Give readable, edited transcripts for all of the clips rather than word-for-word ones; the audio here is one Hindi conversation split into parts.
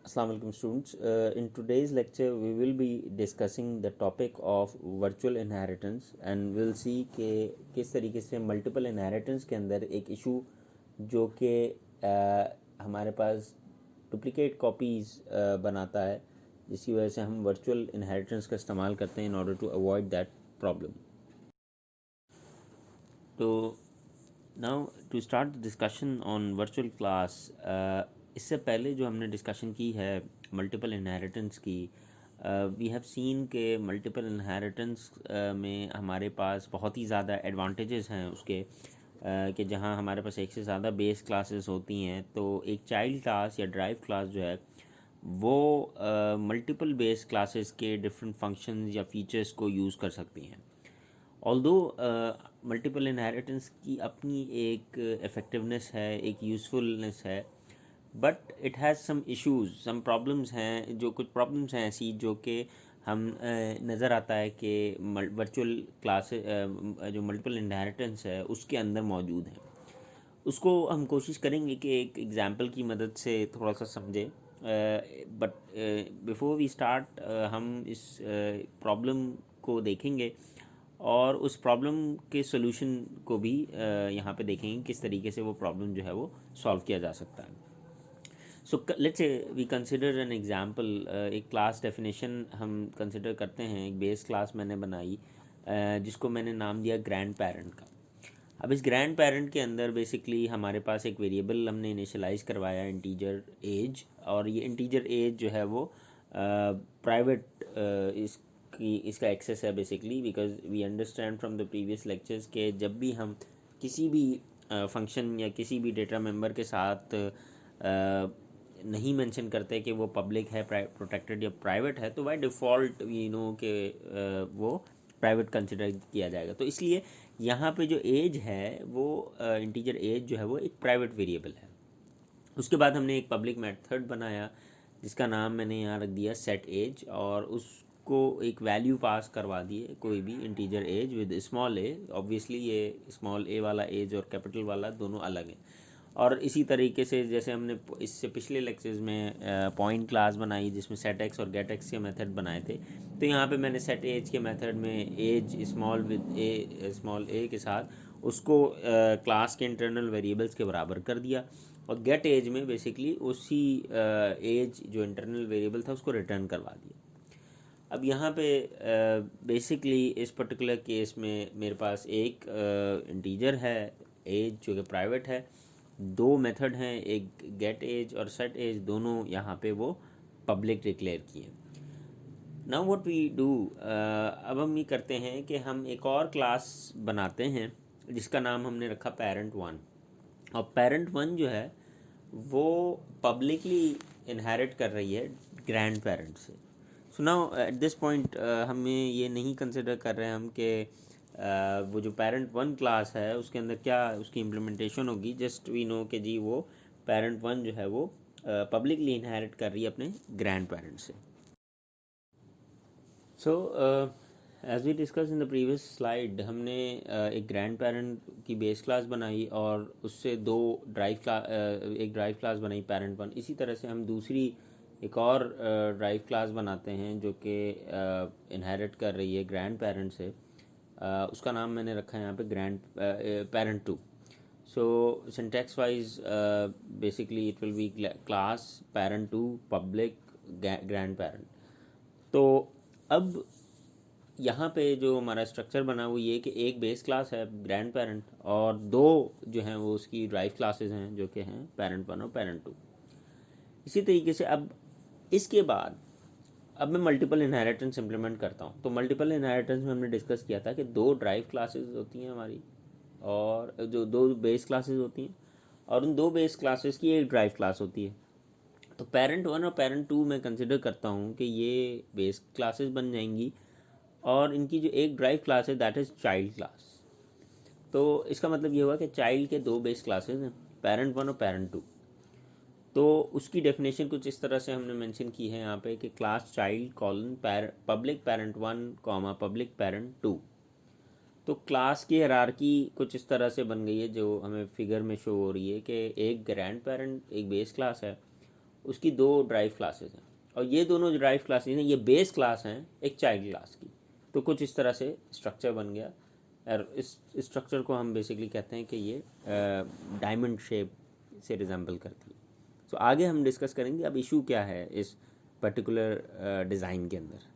Assalamu alaikum students. In today's lecture we will be discussing the topic of virtual inheritance and we'll see कि किस तरीके से multiple inheritance के अंदर एक issue जो कि हमारे पास duplicate copies बनाता है, जिसकी वजह से हम virtual inheritance का इस्तेमाल करते हैं in order to avoid that problem. तो now to start the discussion on virtual class, इससे पहले जो हमने डिस्कशन की है मल्टीपल इनहेरिटेंस की, वी हैव सीन के मल्टीपल इनहेरिटेंस में हमारे पास बहुत ही ज़्यादा एडवांटेजेस हैं उसके, कि जहां हमारे पास एक से ज़्यादा बेस क्लासेस होती हैं तो एक चाइल्ड क्लास या ड्राइव क्लास जो है वो मल्टीपल बेस क्लासेस के डिफरेंट फंक्शंस या फीचर्स को यूज़ कर सकती हैं। ऑल्दो मल्टीपल इनहेरिटेंस की अपनी एक इफ़ेक्टिवनेस है, एक यूज़फुलनेस है, but it has some issues, some problems हैं, जो कुछ प्रॉब्लम्स हैं ऐसी जो कि हम नज़र आता है कि वर्चुअल क्लास जो मल्टीपल इनहेरिटेंस है उसके अंदर मौजूद हैं। उसको हम कोशिश करेंगे कि एक एग्ज़ाम्पल की मदद से थोड़ा सा समझें, बट बिफोर वी स्टार्ट हम इस प्रॉब्लम को देखेंगे और उस प्रॉब्लम के सोल्यूशन को भी यहाँ पे देखेंगे किस तरीके से वो प्रॉब्लम जो है वो सॉल्व किया जा सकता है। So let's say we consider an example, एक क्लास डेफिनेशन हम कंसिडर करते हैं। एक बेस क्लास मैंने बनाई जिसको मैंने नाम दिया ग्रैंड पेरेंट का। अब इस ग्रैंड पेरेंट के अंदर बेसिकली हमारे पास एक वेरिएबल हमने इनिशियलाइज करवाया, इंटीजर एज, और ये इंटीजर एज जो है वो प्राइवेट इसका एक्सेस है basically, because we understand from the previous lectures के जब भी हम किसी भी फंक्शन या किसी भी डेटा मेंबर के साथ नहीं मेंशन करते कि वो पब्लिक है, प्रोटेक्टेड या प्राइवेट है, तो बाय डिफ़ॉल्ट वी नो कि वो प्राइवेट कंसिडर किया जाएगा। तो इसलिए यहाँ पे जो एज है वो इंटीजर एज जो है वो एक प्राइवेट वेरिएबल है। उसके बाद हमने एक पब्लिक मेथड बनाया जिसका नाम मैंने यहाँ रख दिया सेट एज, और उसको एक वैल्यू पास करवा दिए, कोई भी integer age with small a. Obviously ये स्मॉल ए वाला एज और कैपिटल वाला दोनों अलग हैं। और इसी तरीके से जैसे हमने इससे पिछले लेक्चर्स में पॉइंट क्लास बनाई जिसमें सेट एक्स और गेट एक्स के मेथड बनाए थे, तो यहाँ पे मैंने सेट एज के मेथड में age small with a, small a के साथ उसको क्लास के इंटरनल वेरिएबल्स के बराबर कर दिया, और गेट एज में बेसिकली उसी एज जो इंटरनल वेरिएबल था उसको रिटर्न करवा दिया। अब यहाँ पे बेसिकली इस पर्टिकुलर केस में मेरे पास एक इंटीजर है एज जो कि प्राइवेट है, दो मेथड हैं, एक गेट एज और सेट एज, दोनों यहाँ पे वो पब्लिक डिक्लेयर किए। नाउ व्हाट वी डू, अब हम ये करते हैं कि हम एक और क्लास बनाते हैं जिसका नाम हमने रखा पेरेंट वन, और पेरेंट वन जो है वो पब्लिकली इनहेरिट कर रही है ग्रैंड पेरेंट से। So now at this point हमें ये नहीं कंसिडर कर रहे हैं हम कि वो जो पेरेंट वन क्लास है उसके अंदर क्या उसकी इम्प्लीमेंटेशन होगी। जस्ट वी नो कि जी वो पेरेंट वन जो है वो पब्लिकली इनहेरिट कर रही है अपने ग्रैंड पेरेंट से। So as we discuss in the previous slide, हमने एक ग्रैंड पेरेंट की बेस क्लास बनाई और उससे दो ड्राइव क्लास, एक ड्राइव क्लास बनाई पेरेंट वन। इसी तरह से हम दूसरी एक और ड्राइव क्लास बनाते हैं जो कि इनहेरिट कर रही है ग्रैंड पेरेंट से। उसका नाम मैंने रखा है यहाँ पे grand parent two. So syntax wise basically it will be class parent two public grand parent. तो अब यहाँ पे जो हमारा स्ट्रक्चर बना वो ये कि एक बेस क्लास है ग्रैंड पेरेंट और दो जो हैं वो उसकी ड्राइव क्लासेस हैं जो कि हैं पेरेंट वन और पेरेंट टू। इसी तरीके से अब इसके बाद अब मैं मल्टीपल इनहेरिटेंस इम्प्लीमेंट करता हूँ। तो मल्टीपल इनहेरिटेंस में हमने डिस्कस किया था कि दो ड्राइव क्लासेस होती हैं हमारी, और जो दो बेस क्लासेस होती हैं, और उन दो बेस क्लासेस की एक ड्राइव क्लास होती है। तो पेरेंट वन और पेरेंट टू मैं कंसिडर करता हूँ कि ये बेस क्लासेस बन जाएंगी, और इनकी जो एक ड्राइव क्लास है दैट इज़ चाइल्ड क्लास। तो इसका मतलब ये हुआ कि चाइल्ड के दो बेस क्लासेस हैं, पेरेंट वन और पेरेंट टू। तो उसकी डेफिनेशन कुछ इस तरह से हमने मेंशन की है यहाँ पे कि class child colon public parent one comma public parent two. तो क्लास की हायरार्की कुछ इस तरह से बन गई है जो हमें फिगर में शो हो रही है कि एक ग्रैंड पेरेंट एक बेस क्लास है, उसकी 2 ड्राइव क्लासेस हैं, और ये दोनों जो ड्राइव क्लासेस हैं ये बेस क्लास हैं एक चाइल्ड क्लास की। तो कुछ इस तरह से स्ट्रक्चर बन गया, और इस स्ट्रक्चर को हम बेसिकली कहते हैं कि ये डायमंड शेप से रिजेंबल करती है। सो आगे हम डिस्कस करेंगे अब इशू क्या है इस पर्टिकुलर डिज़ाइन के अंदर।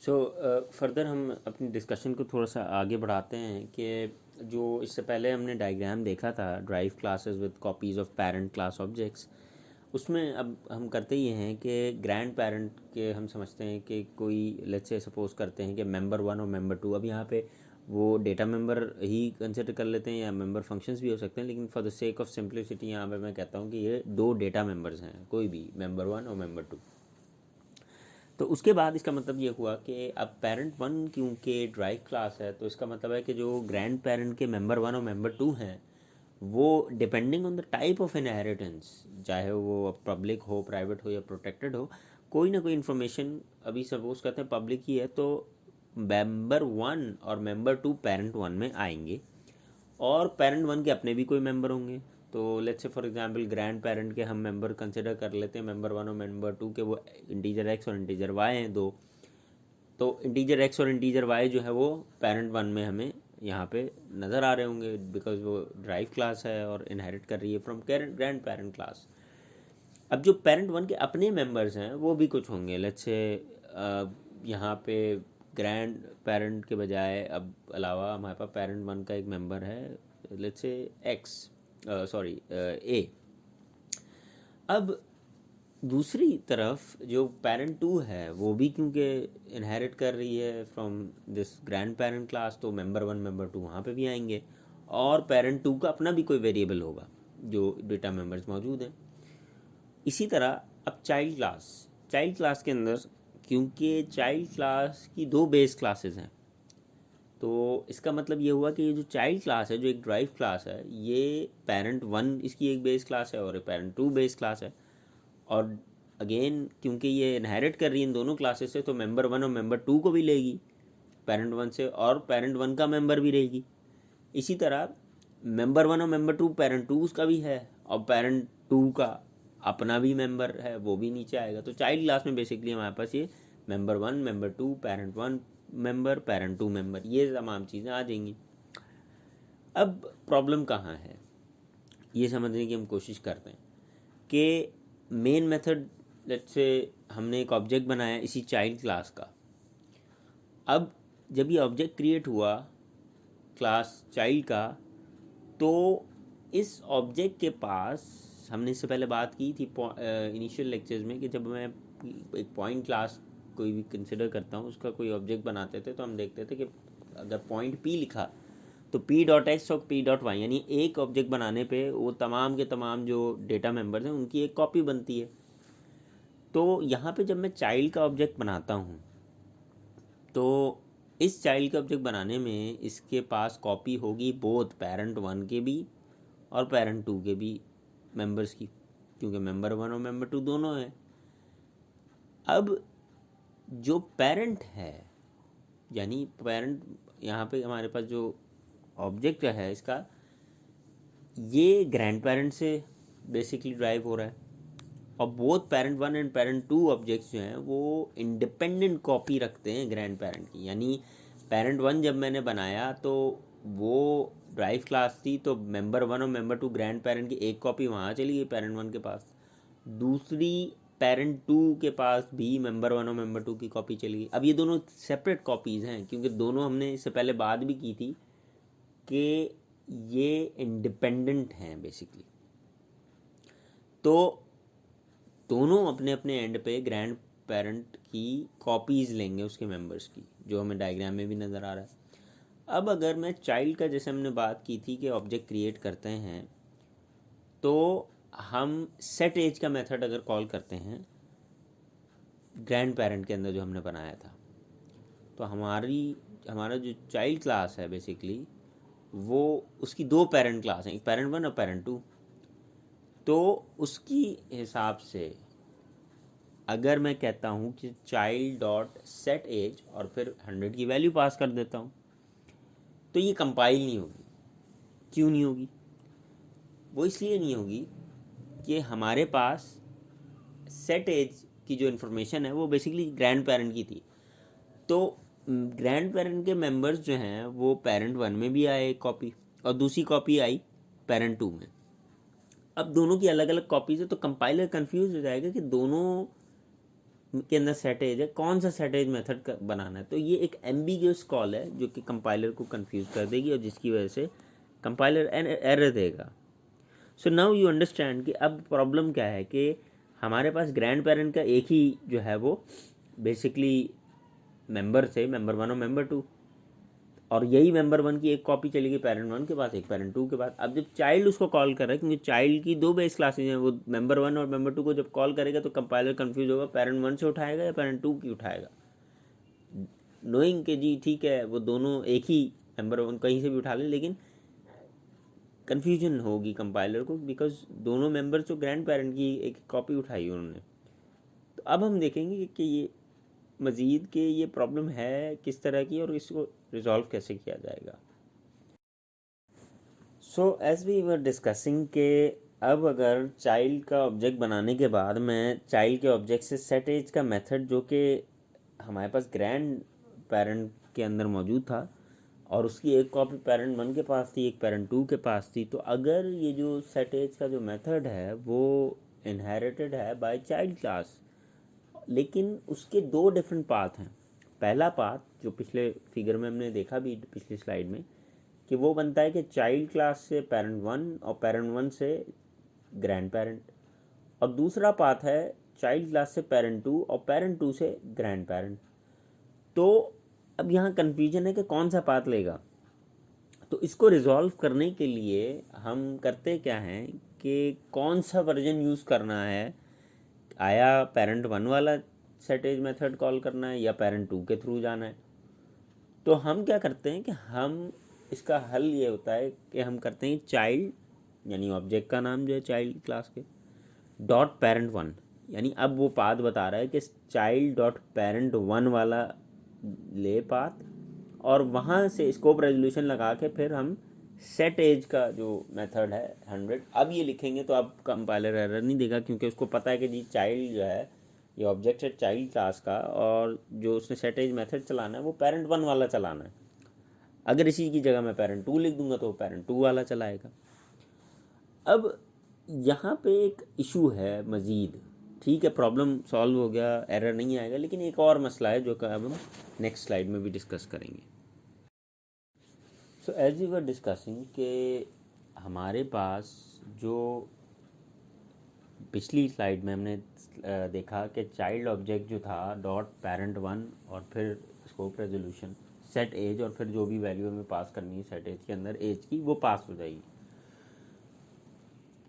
सो फर्दर हम अपनी डिस्कशन को थोड़ा सा आगे बढ़ाते हैं कि जो इससे पहले हमने डायग्राम देखा था drive classes with copies of parent class objects, उसमें अब हम करते ये हैं कि ग्रैंड पेरेंट के हम समझते हैं कि कोई लेट्स से सपोज करते हैं कि मेंबर 1 और मेंबर 2, अब यहाँ पे वो डेटा मेंबर ही कंसिडर कर लेते हैं या मेंबर फंक्शंस भी हो सकते हैं, लेकिन for the sake of simplicity यहाँ पे मैं कहता हूँ कि ये 2 डेटा मेंबर्स हैं, कोई भी मेंबर 1 और मेंबर 2। तो उसके बाद इसका मतलब ये हुआ कि अब पेरेंट 1 क्योंकि ड्राइव क्लास है, तो इसका मतलब है कि जो ग्रैंड पेरेंट के मेंबर 1 और मेंबर 2 हैं वो depending on the type of inheritance, चाहे वो पब्लिक हो, प्राइवेट हो या प्रोटेक्टेड हो, कोई ना कोई इन्फॉर्मेशन, अभी सपोज करते हैं पब्लिक ही है तो मेंबर 1 और मेंबर 2 पेरेंट 1 में आएंगे, और पेरेंट 1 के अपने भी कोई मेंबर होंगे। तो let's say for example grand parent के हम मेंबर कंसिडर कर लेते हैं मेंबर 1 और मेंबर 2 के, वो इंटीजर एक्स और इंटीजर वाई हैं 2। तो इंटीजर एक्स और इंटीजर वाई जो है वो पेरेंट 1 में हमें यहाँ पे नज़र आ रहे होंगे, बिकॉज वो ड्राइव क्लास है और इनहेरिट कर रही है फ्रॉम ग्रैंड पेरेंट क्लास। अब जो पेरेंट 1 के अपने मेंबर्स हैं वो भी कुछ होंगे, लेट्स से यहाँ पे ग्रैंड पेरेंट के बजाय अब अलावा हमारे पास पेरेंट 1 का एक मेंबर है, लेट्स से एक्स, सॉरी ए। अब दूसरी तरफ जो पेरेंट 2 है वो भी क्योंकि इनहेरिट कर रही है from this grand parent class, तो मेंबर 1 मेंबर 2 वहाँ पे भी आएंगे, और पेरेंट 2 का अपना भी कोई वेरिएबल होगा जो डेटा मेंबर्स मौजूद हैं। इसी तरह अब चाइल्ड क्लास के अंदर क्योंकि चाइल्ड क्लास की 2 बेस क्लासेस हैं, तो इसका मतलब ये हुआ कि ये जो चाइल्ड क्लास है जो एक ड्राइव क्लास है, ये पेरेंट 1 इसकी एक बेस क्लास है और पेरेंट 2 बेस क्लास है, और अगेन क्योंकि ये इनहेरिट कर रही है इन दोनों क्लासेस से, तो मेंबर 1 और मेंबर 2 को भी लेगी पेरेंट 1 से, और पेरेंट 1 का मेंबर भी रहेगी। इसी तरह मेंबर 1 और मेंबर 2 पेरेंट 2 का भी है, और पेरेंट 2 का अपना भी मेंबर है, वो भी नीचे आएगा। तो चाइल्ड क्लास में बेसिकली हमारे पास ये member 1 member 2 parent 1 member parent 2 member, ये तमाम चीज़ें आ जाएंगी। अब प्रॉब्लम कहाँ है ये समझने की हम कोशिश करते हैं कि मेन मेथड, लेट्स से हमने एक ऑब्जेक्ट बनाया इसी चाइल्ड क्लास का। अब जब ये ऑब्जेक्ट क्रिएट हुआ क्लास चाइल्ड का, तो इस ऑब्जेक्ट के पास हमने इससे पहले बात की थी इनिशियल लेक्चर्स में कि जब मैं एक पॉइंट क्लास कोई भी कंसिडर करता हूँ उसका कोई ऑब्जेक्ट बनाते थे, तो हम देखते थे कि अगर पॉइंट पी लिखा तो पी डॉट एक्स और पी डॉट वाई, यानी एक ऑब्जेक्ट बनाने पे वो तमाम के तमाम जो डेटा मेंबर्स हैं उनकी एक कॉपी बनती है। तो यहाँ पे जब मैं चाइल्ड का ऑब्जेक्ट बनाता हूँ तो इस चाइल्ड का ऑब्जेक्ट बनाने में इसके पास कॉपी होगी बोथ पेरेंट 1 के भी और पेरेंट 2 के भी मेंबर्स की, क्योंकि मेंबर 1 और मेंबर 2 दोनों हैं। अब जो पेरेंट है, यानी पेरेंट यहाँ पे हमारे पास जो ऑब्जेक्ट है इसका, ये ग्रैंड पेरेंट से बेसिकली ड्राइव हो रहा है, और both parent 1 and parent 2 objects जो हैं वो इंडिपेंडेंट कॉपी रखते हैं ग्रैंड पेरेंट की। यानी पेरेंट 1 जब मैंने बनाया तो वो ड्राइव क्लास थी, तो मेंबर 1 और मेंबर 2 ग्रैंड पेरेंट की एक कॉपी वहाँ चली गई पेरेंट 1 के पास, दूसरी पेरेंट 2 के पास भी मेंबर 1 और मेंबर 2 की कॉपी चली गई। अब ये दोनों सेपरेट कॉपीज़ हैं क्योंकि दोनों हमने इससे पहले बात भी की थी कि ये इंडिपेंडेंट हैं बेसिकली। तो दोनों अपने अपने एंड पे ग्रैंड पेरेंट की कॉपीज़ लेंगे उसके मेंबर्स की, जो हमें डायग्राम में भी नज़र आ रहा है। अब अगर मैं चाइल्ड का, जैसे हमने बात की थी कि ऑब्जेक्ट क्रिएट करते हैं, तो हम सेट एज का मेथड अगर कॉल करते हैं ग्रैंड पेरेंट के अंदर जो हमने बनाया था, तो हमारा जो चाइल्ड क्लास है बेसिकली वो उसकी 2 पेरेंट क्लास हैं, एक पेरेंट 1 और पेरेंट 2। तो उसकी हिसाब से अगर मैं कहता हूँ कि चाइल्ड डॉट सेट एज और फिर 100 की वैल्यू पास कर देता हूँ, तो ये कंपाइल नहीं होगी। क्यों नहीं होगी? वो इसलिए नहीं होगी कि हमारे पास सेट एज की जो इन्फॉर्मेशन है वो बेसिकली ग्रैंड पेरेंट की थी। तो ग्रैंड पेरेंट के मेंबर्स जो हैं वो पेरेंट 1 में भी आए एक कॉपी, और दूसरी कॉपी आई पेरेंट 2 में। अब दोनों की अलग अलग कॉपीज है, तो कंपाइलर कंफ्यूज हो जाएगा कि दोनों के अंदर सेट एज है, कौन सा सेट एज मेथड बनाना है। तो ये एक एम्बिगियस कॉल है जो कि कंपाइलर को कंफ्यूज कर देगी और जिसकी वजह से कंपाइलर एरर देगा। सो नाउ यू अंडरस्टैंड कि अब प्रॉब्लम क्या है कि हमारे पास ग्रैंड पेरेंट का एक ही जो है वो बेसिकली मेंबर थे, मेंबर 1 और मेंबर 2, और यही मेंबर 1 की एक कॉपी चली गई पेरेंट 1 के पास, एक पेरेंट 2 के पास। अब जब चाइल्ड उसको कॉल कर रहा है, क्योंकि चाइल्ड की 2 बेस क्लासेज हैं, वो मेंबर 1 और मेंबर 2 को जब कॉल करेगा तो कंपाइलर कंफ्यूज होगा पेरेंट 1 से उठाएगा या पेरेंट 2 की उठाएगा, नोइंग के जी ठीक है वो दोनों एक ही मेंबर 1 कहीं से भी उठा लें, लेकिन कन्फ्यूजन होगी कंपाइलर को, बिकॉज दोनों मेंबर्स तो ग्रैंड पेरेंट की एक कॉपी उठाई उन्होंने। तो अब हम देखेंगे कि ये मज़ीद के ये प्रॉब्लम है किस तरह की और इसको रिजॉल्व कैसे किया जाएगा। So as we were discussing के अब अगर चाइल्ड का ऑब्जेक्ट बनाने के बाद मैं चाइल्ड के ऑब्जेक्ट से सेट एज का मेथड जो कि हमारे पास ग्रैंड पेरेंट के अंदर मौजूद था और उसकी एक कॉपी पेरेंट 1 के पास थी, एक पेरेंट 2 के पास थी, तो अगर ये जो सेट एज का जो मेथड है वो इनहेरिटेड है बाय चाइल्ड क्लास, लेकिन उसके 2 डिफरेंट पाथ हैं। पहला पाथ जो पिछले फिगर में हमने देखा भी पिछली स्लाइड में कि वो बनता है कि चाइल्ड क्लास से पेरेंट 1 और पेरेंट 1 से ग्रैंड पेरेंट, और दूसरा पाथ है चाइल्ड क्लास से पेरेंट 2 और पेरेंट 2 से ग्रैंड पेरेंट। तो अब यहाँ कन्फ्यूजन है कि कौन सा पाथ लेगा। तो इसको रिजॉल्व करने के लिए हम करते क्या हैं कि कौन सा वर्जन यूज़ करना है, आया पेरेंट 1 वाला सेट एज मेथड कॉल करना है या पेरेंट 2 के थ्रू जाना है। तो हम क्या करते हैं कि हम इसका हल ये होता है कि हम करते हैं चाइल्ड, यानी ऑब्जेक्ट का नाम जो है चाइल्ड क्लास के, डॉट पेरेंट 1, यानी अब वो पाथ बता रहा है कि चाइल्ड डॉट पेरेंट 1 वाला ले पाथ, और वहाँ से स्कोप रेजोल्यूशन लगा के फिर हम सेट एज का जो मेथड है 100 अब ये लिखेंगे तो अब कंपाइलर एरर नहीं देगा, क्योंकि उसको पता है कि जी चाइल्ड जो है ये ऑब्जेक्ट है चाइल्ड क्लास का और जो उसने सेट एज मेथड चलाना है वो पेरेंट 1 वाला चलाना है। अगर इसी की जगह मैं पेरेंट 2 लिख दूंगा तो वो पेरेंट 2 वाला चलाएगा। अब यहाँ पे एक इशू है मज़ीद, ठीक है प्रॉब्लम सॉल्व हो गया, एरर नहीं आएगा, लेकिन एक और मसला है जो कि अब हम नेक्स्ट स्लाइड में भी डिस्कस करेंगे। So as we were discussing कि हमारे पास जो पिछली स्लाइड में हमने देखा कि चाइल्ड ऑब्जेक्ट जो था डॉट पेरेंट 1 और फिर स्कोप रेजोल्यूशन सेट एज और फिर जो भी वैल्यू हमें पास करनी है सेट एज के अंदर एज की वो पास हो जाएगी।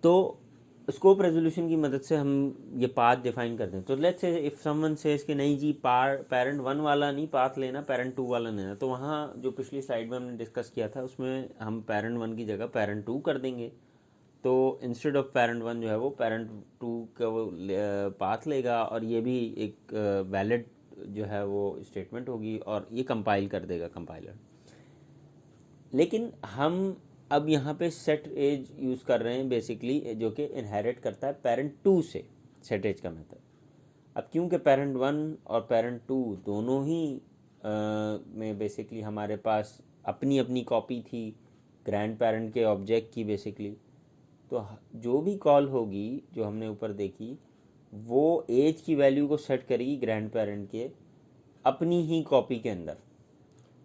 तो स्कोप रेजोल्यूशन की मदद से हम ये पाथ डिफाइन करते हैं। तो let's say if someone says कि नहीं जी पेरेंट 1 वाला नहीं पाथ लेना, पेरेंट 2 वाला लेना, तो वहाँ जो पिछली स्लाइड में हमने डिस्कस किया था उसमें हम पेरेंट 1 की जगह पेरेंट 2 कर देंगे। तो इंस्टेड ऑफ पेरेंट 1 जो है वो पेरेंट 2 का वो पाथ लेगा और ये भी एक वैलिड जो है वो स्टेटमेंट होगी और ये कंपाइल कर देगा कंपाइलर। लेकिन हम अब यहाँ पे सेट एज यूज़ कर रहे हैं बेसिकली, जो कि इनहेरिट करता है पेरेंट 2 से सेट एज का मेथड। अब क्योंकि पेरेंट 1 और पेरेंट 2 दोनों ही में बेसिकली हमारे पास अपनी अपनी कॉपी थी ग्रैंड पेरेंट के ऑब्जेक्ट की बेसिकली, तो जो भी कॉल होगी जो हमने ऊपर देखी वो एज की वैल्यू को सेट करेगी ग्रैंड पेरेंट के अपनी ही कॉपी के अंदर,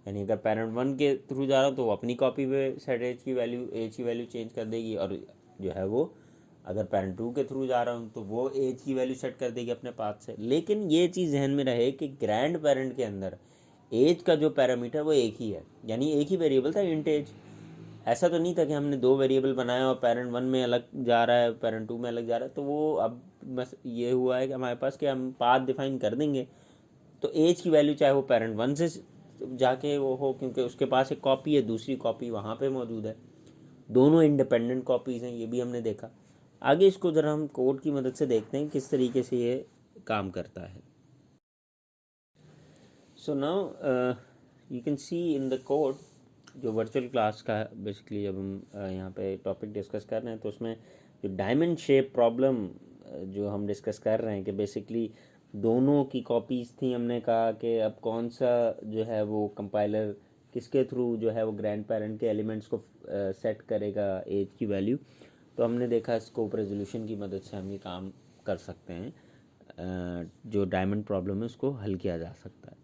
यानी अगर पेरेंट 1 के थ्रू जा रहा हूँ तो वो अपनी कॉपी पे सेट एज की वैल्यू चेंज कर देगी, और जो है वो अगर पेरेंट 2 के थ्रू जा रहा हूँ तो वो एज की वैल्यू सेट कर देगी अपने पाथ से। लेकिन ये चीज़ ध्यान में रहे कि ग्रैंड पेरेंट के अंदर एज का जो पैरामीटर वो एक ही है, यानी एक ही वेरिएबल था इंट एज। ऐसा तो नहीं था कि हमने 2 वेरिएबल बनाए और पेरेंट 1 में अलग जा रहा है पेरेंट 2 में अलग जा रहा है। तो वो अब बस ये हुआ है कि हमारे पास कि हम पाथ डिफाइन कर देंगे तो एज की वैल्यू चाहे वो पेरेंट 1 से जाके वो हो, क्योंकि उसके पास एक कॉपी है, दूसरी कॉपी वहाँ पे मौजूद है, दोनों इंडिपेंडेंट कॉपीज़ हैं, ये भी हमने देखा। आगे इसको ज़रा हम कोड की मदद से देखते हैं किस तरीके से ये काम करता है। So now you can see in the code जो वर्चुअल क्लास का बेसिकली जब हम यहाँ पे टॉपिक डिस्कस कर रहे हैं तो उसमें जो डायमंड शेप प्रॉब्लम जो हम डिस्कस कर रहे हैं कि बेसिकली दोनों की कॉपीज़ थी। हमने कहा कि अब कौन सा जो है वो कंपाइलर किसके थ्रू जो है वो ग्रैंड पेरेंट के एलिमेंट्स को सेट करेगा एज की वैल्यू। तो हमने देखा स्कोप रेजोल्यूशन की मदद से हम ये काम कर सकते हैं, जो डायमंड प्रॉब्लम है उसको हल किया जा सकता है।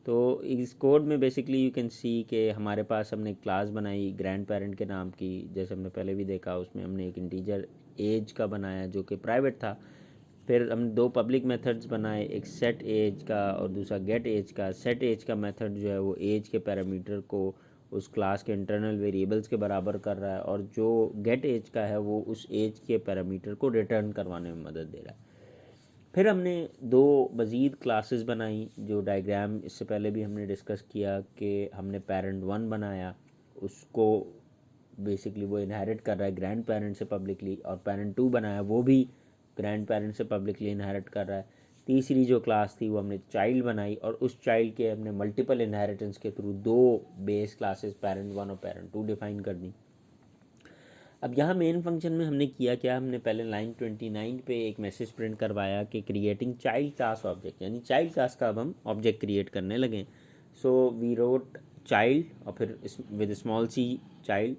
तो इस कोड में बेसिकली यू कैन सी कि हमारे पास हमने एक क्लास बनाई ग्रैंड पेरेंट के नाम की, जैसे हमने पहले भी देखा। उसमें हमने एक इंटीजर एज का बनाया जो कि प्राइवेट था। फिर हमने दो पब्लिक मेथड्स बनाए, एक सेट एज का और दूसरा गेट एज का। सेट एज का मेथड जो है वो एज के पैरामीटर को उस क्लास के इंटरनल वेरिएबल्स के बराबर कर रहा है, और जो गेट एज का है वो उस एज के पैरामीटर को रिटर्न करवाने में मदद दे रहा है। फिर हमने दो मज़ीद क्लासेस बनाई, जो डायग्राम इससे पहले भी हमने डिस्कस किया कि हमने पेरेंट वन बनाया, उसको बेसिकली वो इनहेरिट कर रहा है ग्रैंड पेरेंट से पब्लिकली, और पेरेंट टू बनाया वो भी ग्रैंड पेरेंट से पब्लिकली इनहेरिट कर रहा है। तीसरी जो क्लास थी वो हमने चाइल्ड बनाई, और उस चाइल्ड के हमने मल्टीपल इनहेरिटेंस के थ्रू दो बेस क्लासेस पेरेंट वन और पेरेंट टू डिफाइन कर दी। अब यहाँ मेन फंक्शन में हमने किया क्या, हमने पहले लाइन 29 पे एक मैसेज प्रिंट करवाया कि क्रिएटिंग चाइल्ड क्लास ऑब्जेक्ट, यानी चाइल्ड क्लास का अब हम ऑब्जेक्ट क्रिएट करने लगे। सो वी रोट चाइल्ड और फिर विद स्मॉल सी चाइल्ड,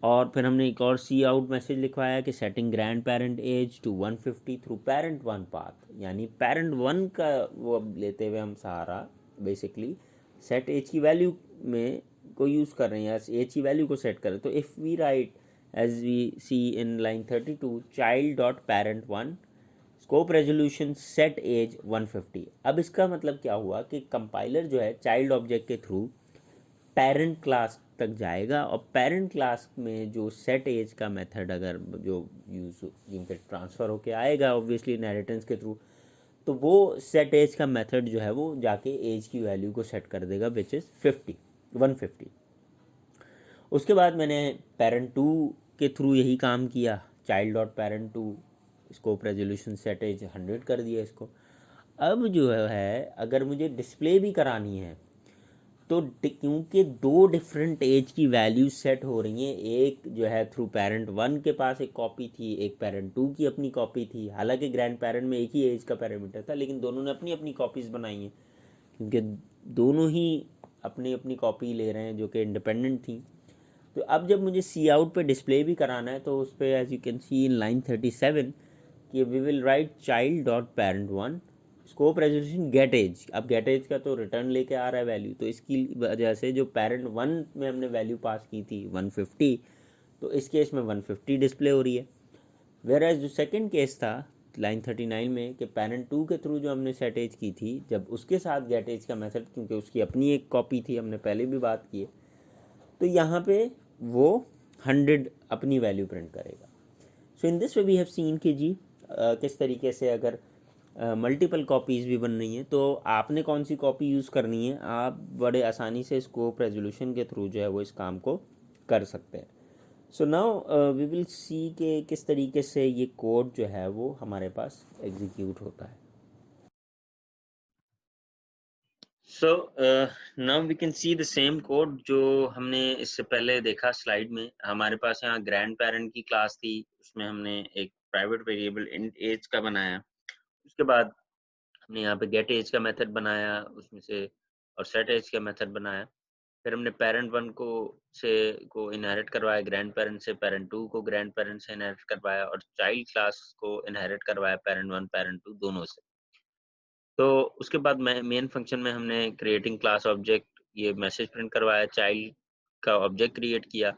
और फिर हमने एक और सी आउट मैसेज लिखवाया कि setting grand parent age to 150 through parent one path, यानी पेरेंट वन का वो अब लेते हुए हम सहारा बेसिकली सेट एज की वैल्यू में को यूज़ कर रहे हैं, या एज की वैल्यू को सेट कर रहे हैं। तो if we write as we see in line 32 child dot parent 1 scope resolution set age 150। अब इसका मतलब क्या हुआ कि कंपाइलर जो है चाइल्ड ऑब्जेक्ट के थ्रू पेरेंट क्लास तक जाएगा, और पेरेंट क्लास में जो सेट एज का मेथड अगर जो यूज ट्रांसफ़र होके आएगा ऑब्वियसली इनहेरिटेंस के थ्रू, तो वो सेट एज का मेथड जो है वो जाके एज की वैल्यू को सेट कर देगा विच इज़ 150। उसके बाद मैंने पेरेंट टू के थ्रू यही काम किया, child dot parent two scope resolution set age 100 कर दिया इसको। अब जो है अगर मुझे डिस्प्ले भी करानी है तो क्योंकि दो डिफरेंट एज की वैल्यूज सेट हो रही हैं, एक जो है थ्रू पेरेंट वन के पास एक कॉपी थी, एक पेरेंट टू की अपनी कॉपी थी। हालांकि ग्रैंड पेरेंट में एक ही एज का पैरामीटर था, लेकिन दोनों ने अपनी अपनी कॉपीज़ बनाई हैं, क्योंकि दोनों ही अपनी अपनी कॉपी ले रहे हैं जो कि इंडिपेंडेंट थी। तो अब जब मुझे सी आउट पे डिस्प्ले भी कराना है तो उस पर as you can see in line 37 कि we will write child dot parent one scope resolution get age. अब गेट एज का तो रिटर्न लेके आ रहा है वैल्यू, तो इसकी वजह से जो पेरेंट वन में हमने वैल्यू पास की थी 150, तो इस केस में 150 डिस्प्ले हो रही है। वेयर एज जो सेकेंड केस था लाइन 39 में कि पेरेंट टू के थ्रू जो हमने सेट एज की थी, जब उसके साथ गेट एज का मेथड, क्योंकि उसकी अपनी एक कॉपी थी, हमने पहले भी बात की है, तो यहाँ पे वो 100 अपनी वैल्यू प्रिंट करेगा। So in this way we have seen कि जी किस तरीके से अगर मल्टीपल कॉपीज़ भी बन रही हैं तो आपने कौन सी कॉपी यूज़ करनी है, आप बड़े आसानी से स्कोप रेजोल्यूशन के थ्रू जो है वो इस काम को कर सकते हैं। So now we will see कि किस तरीके से ये कोड जो है वो हमारे पास एग्जीक्यूट होता है। So now we can see the same code जो हमने इससे पहले देखा स्लाइड में। हमारे पास यहाँ ग्रैंड पेरेंट की क्लास थी, उसमें हमने एक प्राइवेट वेरिएबल इंट एज का बनाया। उसके बाद हमने यहाँ पे गेट एज का मेथड बनाया उसमें से, और सेट एज का मेथड बनाया। फिर हमने पेरेंट वन को इनहेरिट करवाया ग्रैंड पेरेंट से, पेरेंट टू को ग्रैंड पेरेंट से इनहेरिट करवाया, और चाइल्ड क्लास को इनहेरिट करवाया पेरेंट वन पेरेंट टू दोनों से। तो उसके बाद मेन फंक्शन में हमने क्रिएटिंग क्लास ऑब्जेक्ट ये मैसेज प्रिंट करवाया, चाइल्ड का ऑब्जेक्ट क्रिएट किया,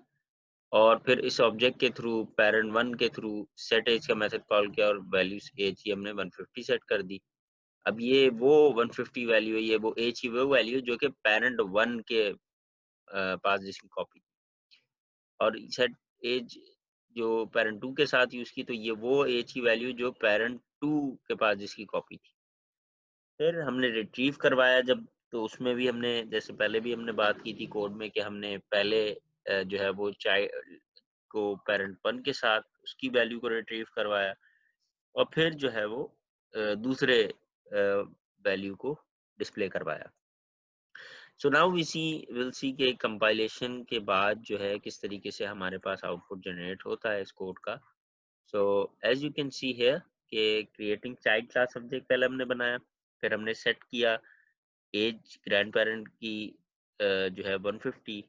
और फिर इस ऑब्जेक्ट के थ्रू पेरेंट वन के थ्रू सेट एज का मेथड कॉल किया, और वैल्यूज एज की हमने 150 सेट कर दी। अब ये वो 150 वैल्यू है, ये वो एज की वो वैल्यू जो कि पेरेंट वन के पास जिसकी कॉपी, और सेट एज जो पेरेंट टू के साथ यूज की, तो ये वो एज की वैल्यू जो पेरेंट टू के पास जिसकी कॉपी थी। फिर हमने रिट्रीव करवाया जब, तो उसमें भी हमने जैसे पहले भी हमने बात की थी कोड में कि हमने पहले जो है वो चाइल्ड को पेरेंट वन के साथ उसकी वैल्यू को रिट्रीव करवाया, और फिर जो है वो दूसरे वैल्यू को डिस्प्ले करवाया। सो नाउ विल सी के कंपाइलेशन के बाद जो है किस तरीके से हमारे पास आउटपुट जनरेट होता है इस कोड का। So as you can see here कि क्रिएटिंग चाइल्ड क्लास सब्जेक्ट पहले हमने बनाया, फिर हमने सेट किया एज ग्रैंड पेरेंट की जो है 150,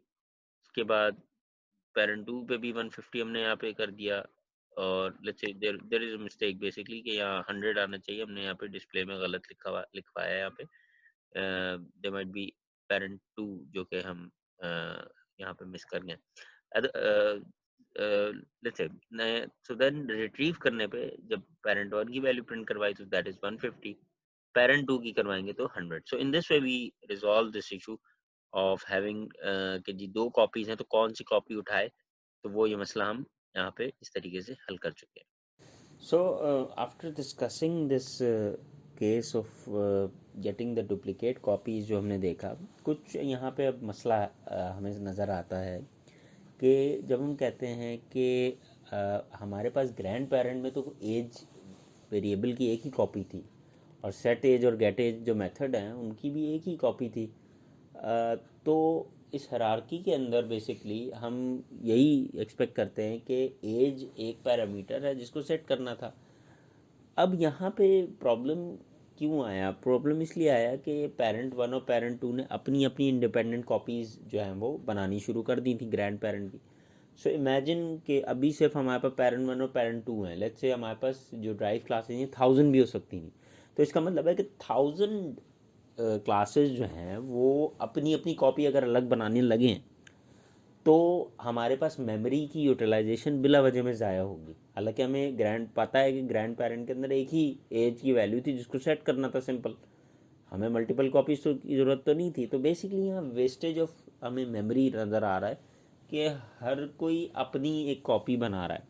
उसके बाद पेरेंट 2 पे भी 150 हमने यहाँ पे कर दिया, और let's say there is a mistake basically कि यहाँ 100 आना चाहिए, हमने यहाँ पे डिस्प्ले में गलत लिखवाया है यहाँ पे। दे माइट बी पेरेंट 2 जो कि हम यहाँ पे मिस कर गए। Let's say so then retrieve करने पे जब पेरेंट 1 की वैल्यू प्रिंट करवाई तो दैट इज 150, पेरेंट 2 की करवाएंगे तो 100। So in this way we resolve this issue of having कि जी 2 कॉपीज हैं तो कौन सी कॉपी उठाए, तो वो ये मसला हम यहाँ पे इस तरीके से हल कर चुके हैं। So after discussing this case of getting the duplicate copies जो हमने देखा, कुछ यहाँ पे अब मसला हमें नज़र आता है कि जब हम कहते हैं कि हमारे पास ग्रैंड पेरेंट में तो एज वेरिएबल की एक ही कॉपी थी, और सेट एज और गेट एज जो मेथड हैं उनकी भी एक ही कॉपी थी, तो इस हायरार्की के अंदर बेसिकली हम यही एक्सपेक्ट करते हैं कि एज एक पैरामीटर है जिसको सेट करना था। अब यहाँ पे प्रॉब्लम क्यों आया? प्रॉब्लम इसलिए आया कि पेरेंट 1 और पेरेंट 2 ने अपनी अपनी इंडिपेंडेंट कॉपीज़ जो हैं वो बनानी शुरू कर दी थी ग्रैंड पेरेंट की। सो इमेजिन कि अभी सिर्फ हमारे पास पेरेंट 1 और पेरेंट 2 हैं, लेट्स से हमारे पास जो ड्राइव क्लासेज हैं 1000 भी हो सकती थी, तो इसका मतलब है कि 1000 क्लासेस जो हैं वो अपनी अपनी कॉपी अगर अलग बनाने लगे हैं तो हमारे पास मेमोरी की यूटिलाइजेशन बिला वजह में ज़ाया होगी। हालांकि हमें पता है कि ग्रैंड पेरेंट के अंदर एक ही एज की वैल्यू थी जिसको सेट करना था सिंपल, हमें मल्टीपल कॉपीज की ज़रूरत तो नहीं थी। तो बेसिकली यहाँ वेस्टेज ऑफ हमें मेमोरी नज़र आ रहा है कि हर कोई अपनी एक कॉपी बना रहा है।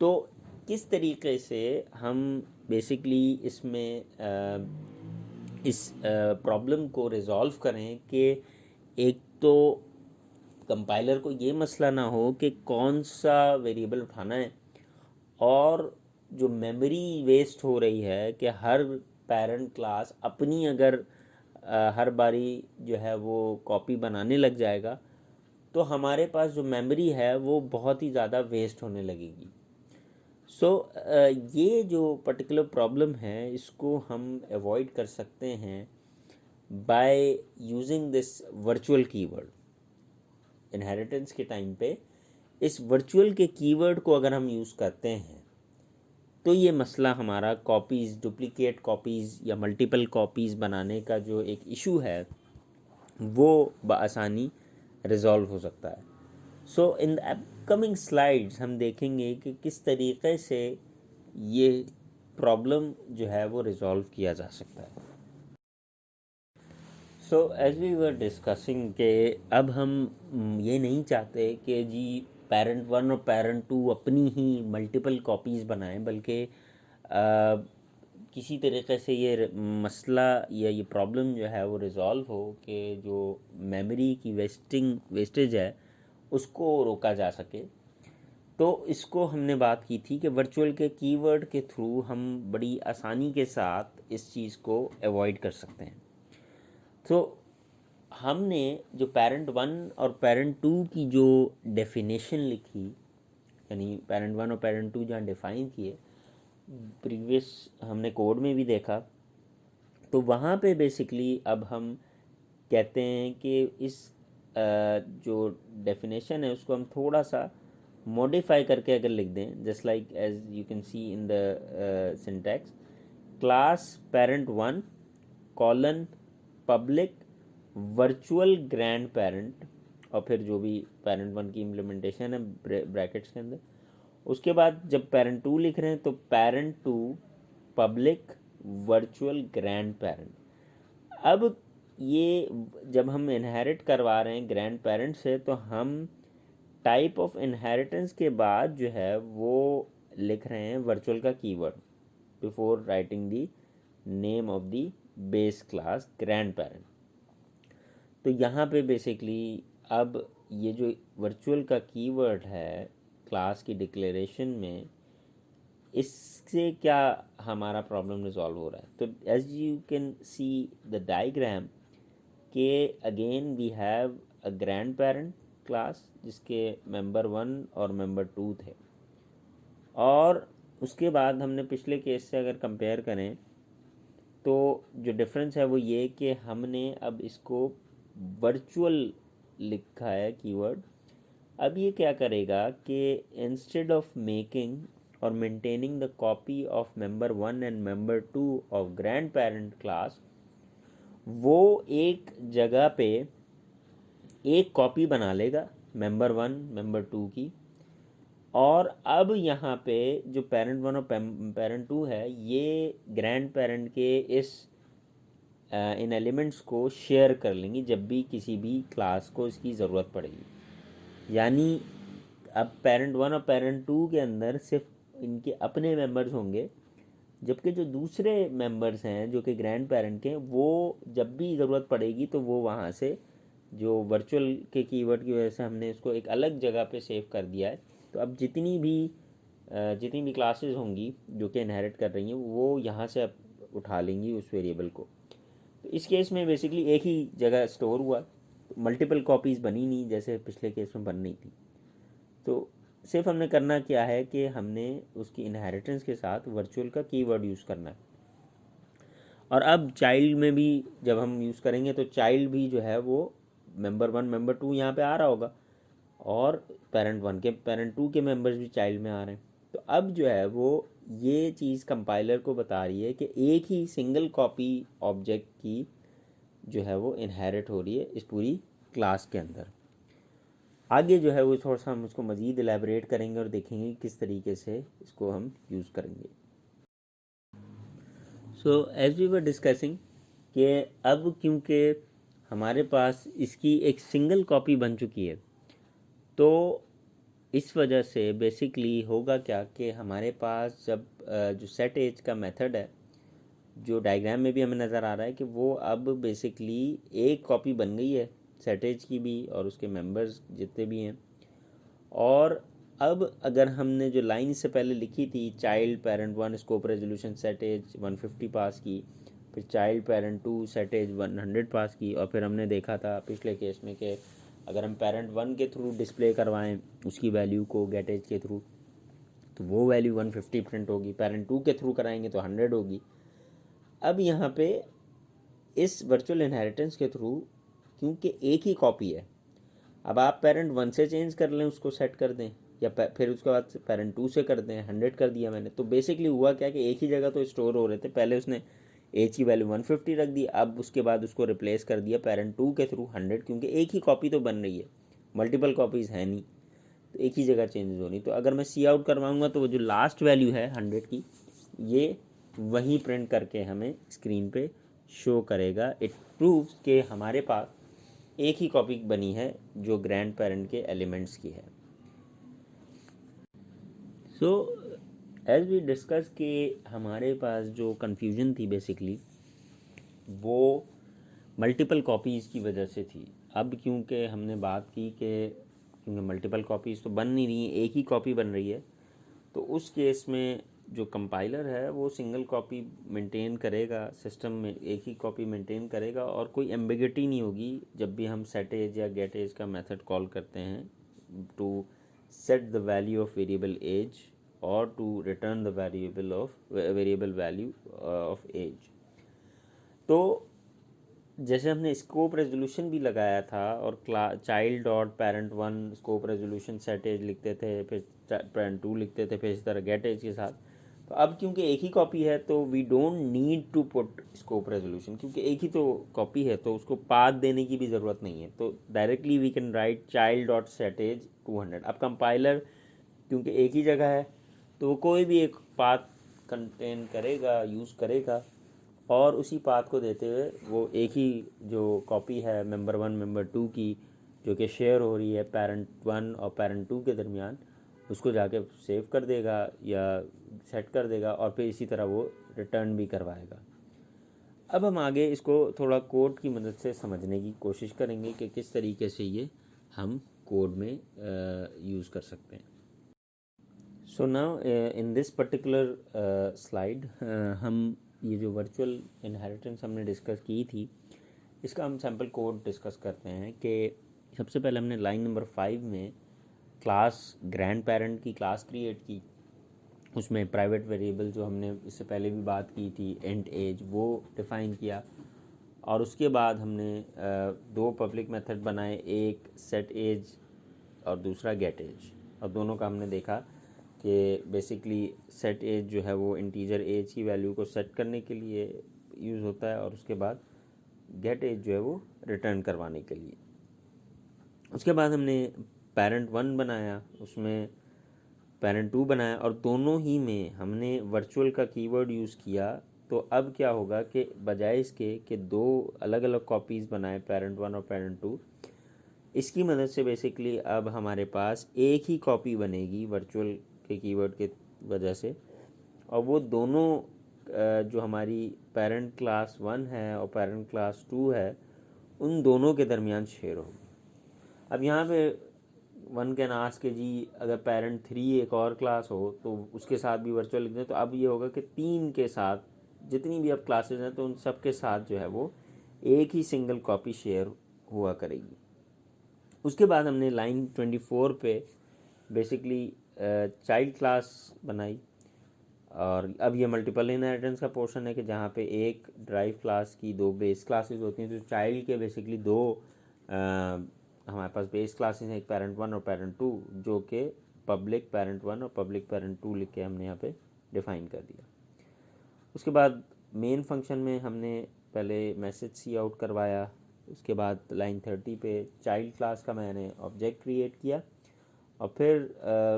तो किस तरीके से हम बेसिकली इसमें इस प्रॉब्लम को रिजॉल्व करें कि एक तो कंपाइलर को ये मसला ना हो कि कौन सा वेरिएबल उठाना है, और जो मेमोरी वेस्ट हो रही है कि हर पेरेंट क्लास अपनी अगर हर बारी जो है वो कॉपी बनाने लग जाएगा तो हमारे पास जो मेमोरी है वो बहुत ही ज़्यादा वेस्ट होने लगेगी। सो ये जो पर्टिकुलर प्रॉब्लम है इसको हम अवॉइड कर सकते हैं by using this virtual keyword. Inheritance के टाइम पे इस वर्चुअल के कीवर्ड को अगर हम यूज़ करते हैं तो ये मसला हमारा कॉपीज़, डुप्लीकेट कॉपीज़ या मल्टीपल कॉपीज़ बनाने का जो एक इशू है वो बआसानी रिजॉल्व हो सकता है। सो इन द अपकमिंग स्लाइड्स हम देखेंगे कि किस तरीक़े से ये प्रॉब्लम जो है वो रिजॉल्व किया जा सकता है। So as we were discussing के अब हम ये नहीं चाहते कि जी पेरेंट 1 और पेरेंट 2 अपनी ही मल्टीपल कॉपीज़ बनाएं, बल्कि किसी तरीके से ये मसला या ये प्रॉब्लम जो है वो रिज़ॉल्व हो कि जो मेमोरी की वेस्टेज है उसको रोका जा सके। तो इसको हमने बात की थी कि वर्चुअल के कीवर्ड के थ्रू हम बड़ी आसानी के साथ इस चीज़ को अवॉइड कर सकते हैं। तो हमने जो पेरेंट 1 और पेरेंट 2 की जो डेफिनेशन लिखी, यानी पेरेंट 1 और पेरेंट 2 जहाँ डिफ़ाइन किए, प्रीवियस हमने कोड में भी देखा, तो वहाँ पे बेसिकली अब हम कहते हैं कि इस जो डेफिनेशन है उसको हम थोड़ा सा मॉडिफाई करके अगर लिख दें, just like as you can see in the syntax, class parent 1 colon public virtual grand parent, और फिर जो भी पेरेंट 1 की इम्प्लीमेंटेशन है ब्रैकेट्स के अंदर, उसके बाद जब पेरेंट 2 लिख रहे हैं तो parent 2 public virtual grand parent. अब ये जब हम इनहेरिट करवा रहे हैं ग्रैंड पेरेंट से तो हम टाइप ऑफ इनहेरिटेंस के बाद जो है वो लिख रहे हैं वर्चुअल का keyword before writing the name of the base class grand parent. तो यहाँ पे बेसिकली अब ये जो वर्चुअल का कीवर्ड है क्लास की डिक्लेरेशन में, इससे क्या हमारा प्रॉब्लम रिजॉल्व हो रहा है? तो as you can see the diagram के again we have a grandparent class जिसके मेंबर 1 और मेंबर 2 थे, और उसके बाद हमने पिछले केस से अगर कंपेयर करें तो जो डिफरेंस है वो ये कि हमने अब इसको वर्चुअल लिखा है कीवर्ड। अब ये क्या करेगा कि इंस्टेड ऑफ मेकिंग और maintaining the copy of member 1 and member 2 of grand parent class, वो एक जगह पे एक कॉपी बना लेगा मेंबर 1 मेंबर 2 की। और अब यहाँ पे जो पेरेंट 1 और पेरेंट 2 है ये ग्रैंड पेरेंट के इस इन एलिमेंट्स को शेयर कर लेंगी जब भी किसी भी क्लास को इसकी ज़रूरत पड़ेगी। यानी अब पेरेंट 1 और पेरेंट 2 के अंदर सिर्फ इनके अपने मेंबर्स होंगे, जबकि जो दूसरे मेंबर्स हैं जो कि ग्रैंड पेरेंट के, वो जब भी ज़रूरत पड़ेगी तो वो वहाँ से, जो वर्चुअल के कीवर्ड की वजह से हमने इसको एक अलग जगह पे सेव कर दिया है, तो अब जितनी भी क्लासेस होंगी जो कि इनहेरिट कर रही हैं वो यहाँ से अब उठा लेंगी उस वेरिएबल को। तो इस केस में बेसिकली एक ही जगह स्टोर हुआ, तो मल्टीपल कॉपीज़ बनी नहीं जैसे पिछले केस में बन रही थी। तो सिर्फ हमने करना क्या है कि हमने उसकी इनहेरिटेंस के साथ वर्चुअल का कीवर्ड यूज़ करना है। और अब चाइल्ड में भी जब हम यूज़ करेंगे तो चाइल्ड भी जो है वो मेंबर 1 मेंबर 2 यहाँ पे आ रहा होगा, और पेरेंट 1 के पेरेंट 2 के मेंबर्स भी चाइल्ड में आ रहे हैं। तो अब जो है वो ये चीज़ कंपाइलर को बता रही है कि एक ही सिंगल कॉपी ऑब्जेक्ट की जो है वो इनहेरिट हो रही है इस पूरी क्लास के अंदर। आगे जो है वो थोड़ा सा हम उसको मज़ीद एलैबोरेट करेंगे और देखेंगे किस तरीके से इसको हम यूज़ करेंगे। So as we were discussing कि अब क्योंकि हमारे पास इसकी एक सिंगल कॉपी बन चुकी है, तो इस वजह से बेसिकली होगा क्या कि हमारे पास जब जो सेट एज का मेथड है जो डायग्राम में भी हमें नज़र आ रहा है कि वो अब बेसिकली एक कॉपी बन गई है सेट एज की भी और उसके मेंबर्स जितने भी हैं। और अब अगर हमने जो लाइन से पहले लिखी थी, child parent 1 scope resolution set age 150 पास की, फिर चाइल्ड पेरेंट 2 सेट एज 100 पास की, और फिर हमने देखा था पिछले केस में कि अगर हम पेरेंट 1 के थ्रू डिस्प्ले करवाएं उसकी वैल्यू को गेट एज के थ्रू तो वो वैल्यू 150 प्रिंट होगी, पेरेंट 2 के थ्रू कराएंगे तो 100 होगी। अब यहाँ पे इस वर्चुअल इनहेरिटेंस के थ्रू क्योंकि एक ही कॉपी है, अब आप पेरेंट 1 से चेंज कर लें, उसको सेट कर दें, या फिर उसके बाद पेरेंट 2 से कर दें, 100 कर दिया मैंने, तो बेसिकली हुआ क्या कि एक ही जगह तो स्टोर हो रहे थे। पहले उसने एज की वैल्यू 150 रख दी, अब उसके बाद उसको रिप्लेस कर दिया पेरेंट 2 के थ्रू 100, क्योंकि एक ही कॉपी तो बन रही है, मल्टीपल कॉपीज़ है नहीं, तो एक ही जगह चेंजेस हो रही। तो अगर मैं सी आउट करवाऊँगा तो वो जो लास्ट वैल्यू है 100 की, ये वही प्रिंट करके हमें स्क्रीन पे शो करेगा। इट प्रूव्स कि हमारे पास एक ही कॉपी बनी है जो ग्रैंड पेरेंट के एलिमेंट्स की है। सो एज वी डिस्कस कि हमारे पास जो कन्फ्यूजन थी बेसिकली वो मल्टीपल कॉपीज़ की वजह से थी। अब क्योंकि हमने बात की कि क्योंकि मल्टीपल कॉपीज़ तो बन नहीं रही, एक ही कॉपी बन रही है, तो उस केस में जो कंपाइलर है वो सिंगल कॉपी मेंटेन करेगा, सिस्टम में एक ही कॉपी मेंटेन करेगा, और कोई एम्बिगिटी नहीं होगी जब भी हम सेट एज या गेट एज का मेथड कॉल करते हैं to set the value of variable age और to return the variable value of age. तो जैसे हमने स्कोप रेजोल्यूशन भी लगाया था और child dot parent 1 scope resolution set age लिखते थे, फिर पेरेंट 2 लिखते थे, फिर इस तरह गेट एज के साथ। तो अब क्योंकि एक ही कॉपी है तो we don't need to put scope resolution, क्योंकि एक ही तो कॉपी है तो उसको पाथ देने की भी ज़रूरत नहीं है। तो directly we can write child dot set age 200। अब कंपाइलर क्योंकि एक ही जगह है तो वो कोई भी एक पाथ कंटेन करेगा, यूज़ करेगा, और उसी पाथ को देते हुए वो एक ही जो कॉपी है मेंबर 1 मेंबर 2 की जो कि शेयर हो रही है पेरेंट 1 और पेरेंट 2 के दरमियान, उसको जाके सेव कर देगा या सेट कर देगा, और फिर इसी तरह वो रिटर्न भी करवाएगा। अब हम आगे इसको थोड़ा कोड की मदद से समझने की कोशिश करेंगे कि किस तरीके से ये हम कोड में यूज़ कर सकते हैं। So now in this particular slide हम ये जो वर्चुअल इनहेरिटेंस हमने डिस्कस की थी इसका हम सैम्पल कोड डिस्कस करते हैं। कि सबसे पहले हमने लाइन नंबर 5 में क्लास ग्रैंड पेरेंट की क्लास क्रिएट की, उसमें प्राइवेट वेरिएबल जो हमने इससे पहले भी बात की थी इंट एज, वो डिफ़ाइन किया। और उसके बाद हमने दो पब्लिक मेथड बनाए, एक सेट एज और दूसरा गेट एज। और दोनों का हमने देखा कि बेसिकली सेट एज जो है वो इंटीजर एज की वैल्यू को सेट करने के लिए यूज़ होता है, और उसके बाद गेट एज जो है वो रिटर्न करवाने के लिए। उसके बाद हमने पेरेंट 1 बनाया, उसमें पेरेंट 2 बनाया, और दोनों ही में हमने वर्चुअल का कीवर्ड यूज़ किया। तो अब क्या होगा कि बजाय इसके कि दो अलग अलग कॉपीज़ बनाए, पेरेंट 1 और पेरेंट 2, इसकी मदद से बेसिकली अब हमारे पास एक ही कॉपी बनेगी वर्चुअल के कीवर्ड के वजह से, और वो दोनों जो हमारी पेरेंट क्लास 1 है और पेरेंट क्लास 2 है, उन दोनों के दरमियान शेयर होगी। अब यहाँ पे वन कैन आस्क के जी अगर पेरेंट 3 एक और क्लास हो तो उसके साथ भी वर्चुअल लिख दें, तो अब ये होगा कि 3 के साथ जितनी भी अब क्लासेस हैं तो उन सब के साथ जो है वो एक ही सिंगल कॉपी शेयर हुआ करेगी। उसके बाद हमने लाइन 24 पे बेसिकली चाइल्ड क्लास बनाई, और अब ये मल्टीपल इनहेरिटेंस का पोर्शन है कि जहाँ पे एक ड्राइव क्लास की दो बेस क्लासेस होती हैं। तो चाइल्ड के बेसिकली दो हमारे पास बेस क्लासेस हैं, एक पेरेंट 1 और पेरेंट 2, जो कि पब्लिक पेरेंट 1 और पब्लिक पेरेंट 2 लिख के हमने यहाँ पे डिफ़ाइन कर दिया। उसके बाद मेन फंक्शन में हमने पहले मैसेज सी आउट करवाया। उसके बाद लाइन 30 पे चाइल्ड क्लास का मैंने ऑब्जेक्ट क्रिएट किया, और फिर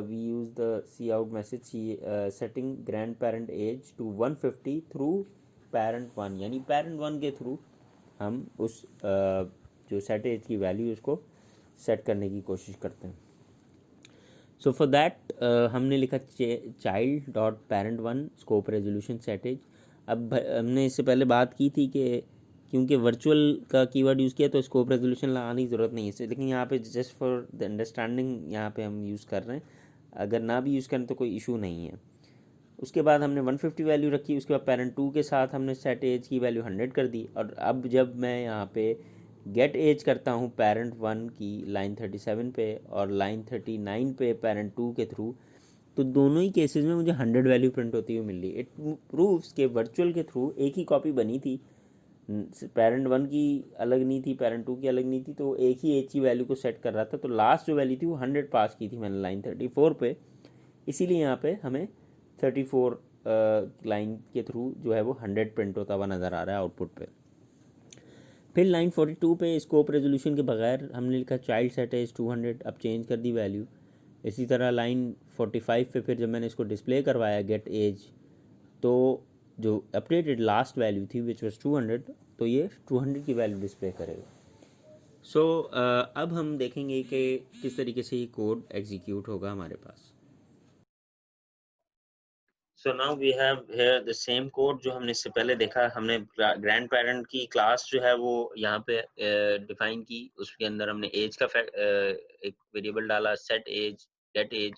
we use the C out message setting grand parent age to 150 through parent 1, यानी पेरेंट 1 के थ्रू हम उस जो सेट एज की वैल्यू उसको सेट करने की कोशिश करते हैं। सो फॉर दैट हमने लिखा child dot parent 1 scope resolution set age. अब हमने इससे पहले बात की थी कि क्योंकि वर्चुअल का कीवर्ड यूज़ किया तो स्कोप रेजोल्यूशन लगाने की ज़रूरत नहीं है, लेकिन यहाँ पे जस्ट फॉर द अंडरस्टैंडिंग यहाँ पे हम यूज़ कर रहे हैं। अगर ना भी यूज़ करें तो कोई इशू नहीं है। उसके बाद हमने 150 वैल्यू रखी। उसके बाद पेरेंट 2 के साथ हमने सेट एज की वैल्यू 100 कर दी। और अब जब मैं यहाँ पे गेट एज करता हूँ पेरेंट 1 की लाइन 37 पे और लाइन 39 पे पेरेंट 2 के थ्रू, तो दोनों ही केसेस में मुझे 100 वैल्यू प्रिंट होती हुई मिल रही। इट प्रूव्स के वर्चुअल के थ्रू एक ही कॉपी बनी थी, पेरेंट 1 की अलग नहीं थी, पेरेंट 2 की अलग नहीं थी, तो एक ही एज की वैल्यू को सेट कर रहा था। तो लास्ट जो वैल्यू थी वो 100 पास की थी मैंने लाइन 34 पे, इसीलिए यहाँ पे हमें 34 लाइन के थ्रू जो है वो 100 प्रिंट होता हुआ नज़र आ रहा है आउटपुट पे। फिर लाइन 42 पे स्कोप रेजोल्यूशन के बगैर हमने लिखा चाइल्ड सेट एज 200, अब चेंज कर दी वैल्यू। इसी तरह लाइन 45 पे फिर जब मैंने इसको डिस्प्ले करवाया गेट एज, तो जो अपडेटेड लास्ट वैल्यू थी विच वाज 200, तो ये 200 की वैल्यू डिस्प्ले करेगा। सो अब हम देखेंगे कि किस तरीके से ये कोड एग्जीक्यूट होगा हमारे पास। So now we have here the same code जो हमने इससे पहले देखा। हमने ग्रैंड पेरेंट की क्लास जो है वो यहाँ पे डिफाइन की। उसके अंदर हमने एज का एक वेरिएबल डाला, set age, get age.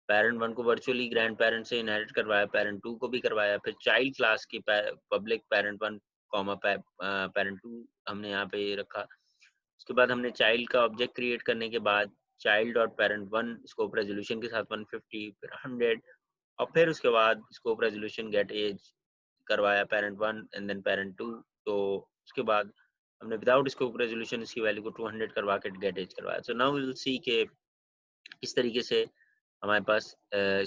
Parent 1 को वर्चुअली ग्रैंड पेरेंट से इनहेरिट करवाया, पेरेंट 2 को भी करवाया। फिर चाइल्ड क्लास की पब्लिक पेरेंट 1 कॉमा पेरेंट 2 हमने यहाँ पे रखा। उसके बाद हमने चाइल्ड का ऑब्जेक्ट क्रिएट करने के बाद चाइल्ड और पेरेंट 1 स्कोप रेजोल्यूशन के साथ 150 फिर 100, और फिर उसके बाद स्कोप रेजोल्यूशन गेट एज करवाया पेरेंट 1 एंड देन पेरेंट 2। तो उसके बाद हमने विदाउट स्कोप रेजोल्यूशन इसकी वैल्यू को 200 करवा के गेट एज करवाया। So now we will see के इस तरीके से हमारे पास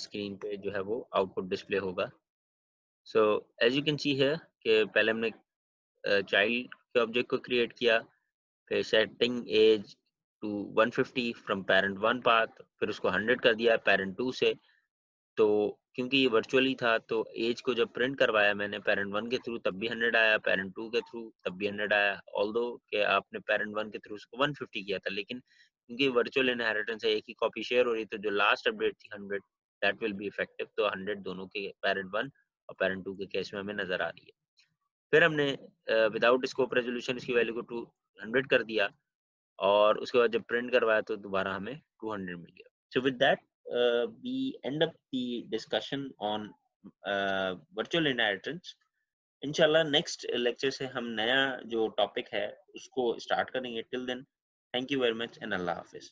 स्क्रीन पे जो है वो आउटपुट डिस्प्ले होगा। So as you can see here कि पहले हमने चाइल्ड के ऑब्जेक्ट को क्रिएट किया, फिर setting age to 150 from parent 1 path, फिर उसको 100 कर दिया पेरेंट 2 से। तो क्योंकि ये वर्चुअली था तो एज को जब प्रिंट करवाया मैंने पेरेंट 1 के थ्रू तब भी 100 आया, पेरेंट 2 के थ्रू तब भी 100 आया। ऑल्दो कि आपने पेरेंट 1 के थ्रू उसको 150 किया था, लेकिन क्योंकि वर्चुअल इनहेरिटेंस है, एक ही कॉपी शेयर हो रही, तो जो लास्ट अपडेट थी 100, दैट विल बी इफेक्टिव। तो 100 दोनों के पेरेंट 1 और पेरेंट 2 के केस में हमें नजर आ रही है। फिर हमने विदाउट स्कोप रेजोल्यूशन इसकी वैल्यू को 200 कर दिया, और उसके बाद जब प्रिंट करवाया तो दोबारा हमें 200 मिल गया। So with that, we end up the discussion on virtual inheritance. इंशाल्लाह नेक्स्ट लेक्चर से हम नया जो टॉपिक है उसको स्टार्ट करेंगे। Till then, thank you very much and अल्लाह हाफिज।